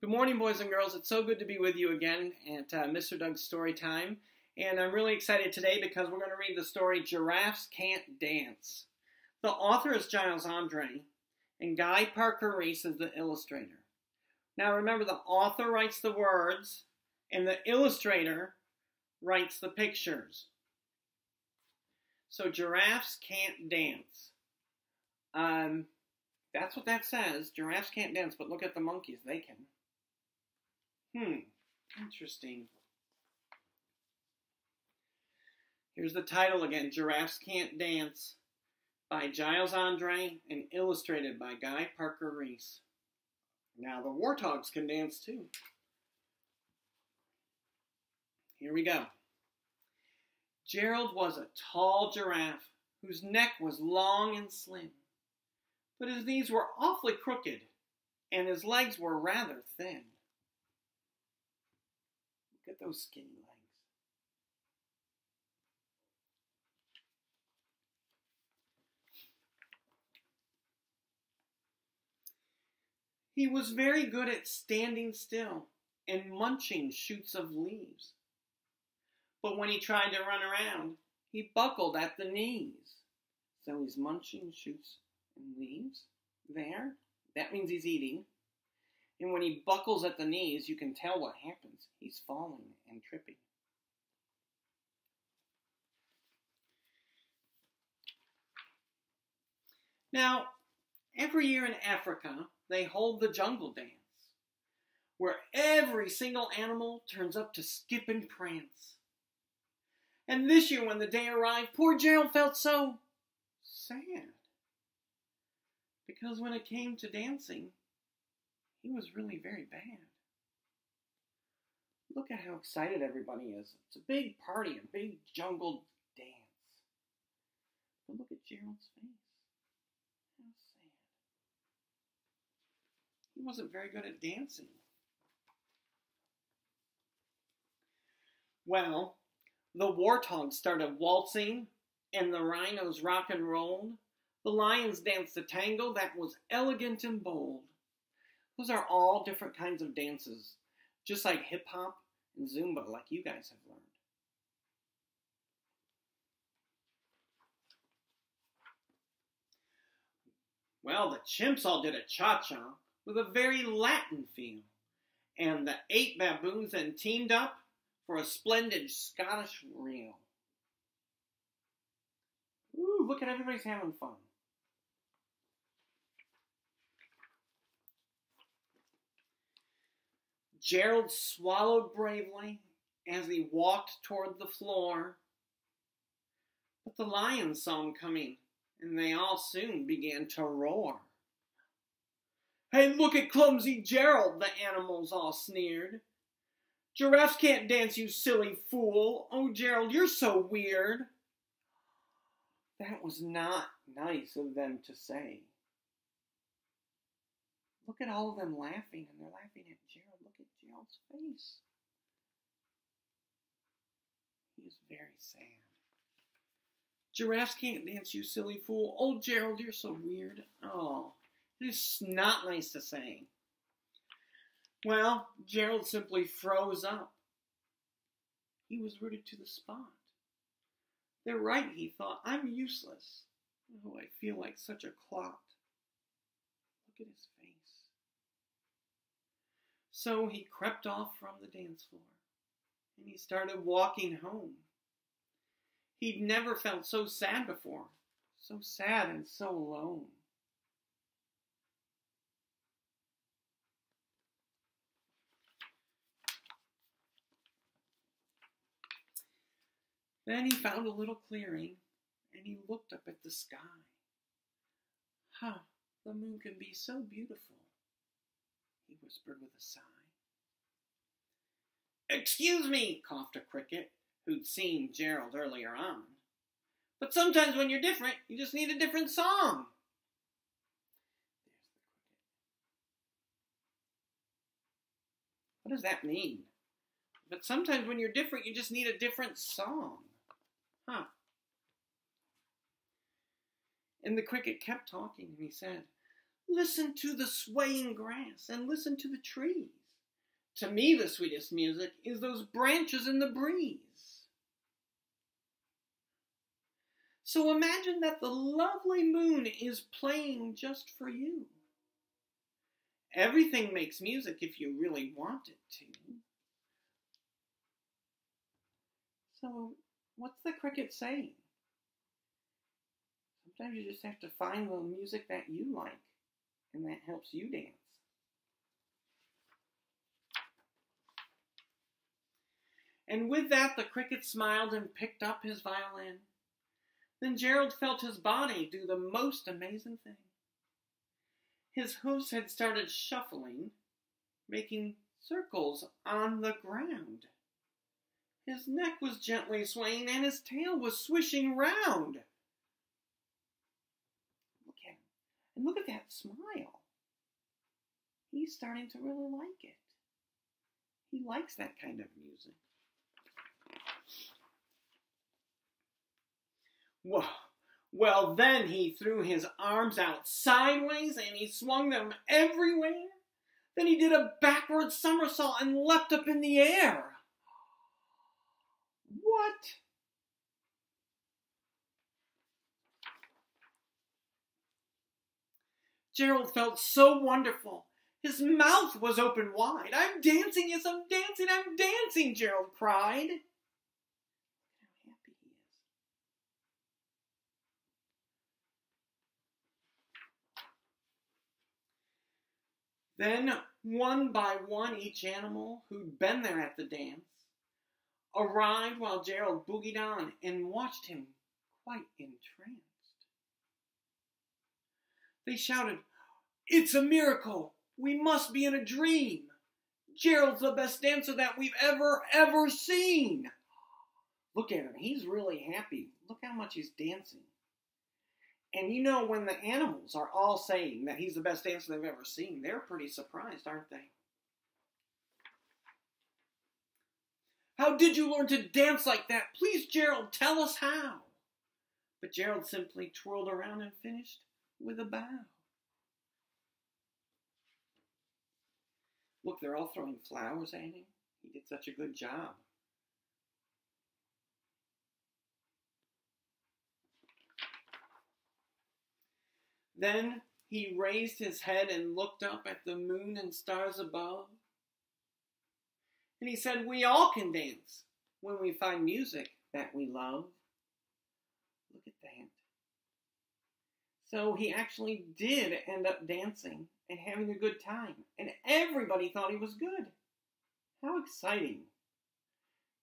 Good morning, boys and girls. It's so good to be with you again at Mr. Doug's Story Time. And I'm really excited today because we're going to read the story Giraffes Can't Dance. The author is Giles Andreae, and Guy Parker Reese is the illustrator. Now remember, the author writes the words, and the illustrator writes the pictures. So Giraffes Can't Dance. That's what that says. Giraffes can't dance, but look at the monkeys. They can. Interesting. Here's the title again, Giraffes Can't Dance, by Giles Andreae and illustrated by Guy Parker Reese. Now the warthogs can dance too. Here we go. Gerald was a tall giraffe whose neck was long and slim, but his knees were awfully crooked and his legs were rather thin. Look at those skinny legs. He was very good at standing still and munching shoots of leaves. But when he tried to run around, he buckled at the knees. So he's munching shoots and leaves. There. That means he's eating. And when he buckles at the knees, you can tell what happens. He's falling and tripping. Now, every year in Africa, they hold the jungle dance, where every single animal turns up to skip and prance. And this year when the day arrived, poor Gerald felt so sad. Because when it came to dancing, he was really very bad. Look at how excited everybody is. It's a big party, a big jungle dance. But look at Gerald's face. How sad. He wasn't very good at dancing. Well, the warthogs started waltzing, and the rhinos rock and rolled. The lions danced a tango that was elegant and bold. Those are all different kinds of dances, just like hip-hop and Zumba, like you guys have learned. Well, the chimps all did a cha-cha with a very Latin feel, and the 8 baboons then teamed up for a splendid Scottish reel. Ooh, look at everybody's having fun. Gerald swallowed bravely as he walked toward the floor. But the lions saw him coming, and they all soon began to roar. "Hey, look at clumsy Gerald," the animals all sneered. "Giraffes can't dance, you silly fool. Oh, Gerald, you're so weird." That was not nice of them to say. Look at all of them laughing, and they're laughing at Gerald. Look at Gerald's face. He is very sad. "Giraffes can't dance, you silly fool. Oh, Gerald, you're so weird." Oh, it is not nice to say. Well, Gerald simply froze up. He was rooted to the spot. They're right, he thought. I'm useless. Oh, I feel like such a clot. Look at his face. So he crept off from the dance floor, and he started walking home. He'd never felt so sad before, so sad and so alone. Then he found a little clearing, and he looked up at the sky. The moon can be so beautiful, he whispered with a sigh. "Excuse me," coughed a cricket, who'd seen Gerald earlier on. "But sometimes when you're different, you just need a different song." There's the cricket. What does that mean? But sometimes when you're different, you just need a different song. And the cricket kept talking, and he said, "Listen to the swaying grass, and listen to the trees. To me, the sweetest music is those branches in the breeze. So imagine that the lovely moon is playing just for you. Everything makes music if you really want it to. So, what's the cricket saying? Sometimes you just have to find the music that you like, and that helps you dance. And with that, the cricket smiled and picked up his violin. Then Gerald felt his body do the most amazing thing. His hooves had started shuffling, making circles on the ground. His neck was gently swaying and his tail was swishing round. Look at him. And look at that smile. He's starting to really like it. He likes that kind of music. Well, then he threw his arms out sideways and he swung them everywhere. Then he did a backward somersault and leapt up in the air. What? Gerald felt so wonderful. His mouth was open wide. I'm dancing, yes, I'm dancing, Gerald cried. How happy he is. Then, one by one, each animal who'd been there at the dance arrived while Gerald boogied on and watched him quite entranced. They shouted, "It's a miracle! We must be in a dream! Gerald's the best dancer that we've ever seen!" Look at him, he's really happy. Look how much he's dancing. And you know, when the animals are all saying that he's the best dancer they've ever seen, they're pretty surprised, aren't they? "How did you learn to dance like that? Please, Gerald, tell us how." But Gerald simply twirled around and finished with a bow. Look, they're all throwing flowers at him. He did such a good job. Then he raised his head and looked up at the moon and stars above. And he said, "We all can dance when we find music that we love." Look at that. So he actually did end up dancing and having a good time. And everybody thought he was good. How exciting.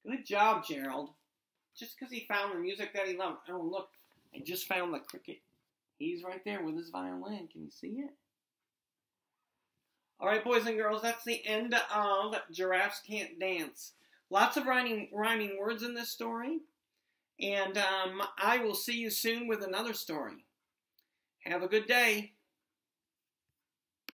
Good job, Gerald. Just because he found the music that he loved. Oh, look, I just found the cricket. He's right there with his violin. Can you see it? All right, boys and girls, that's the end of Giraffes Can't Dance. Lots of rhyming words in this story. And I will see you soon with another story. Have a good day.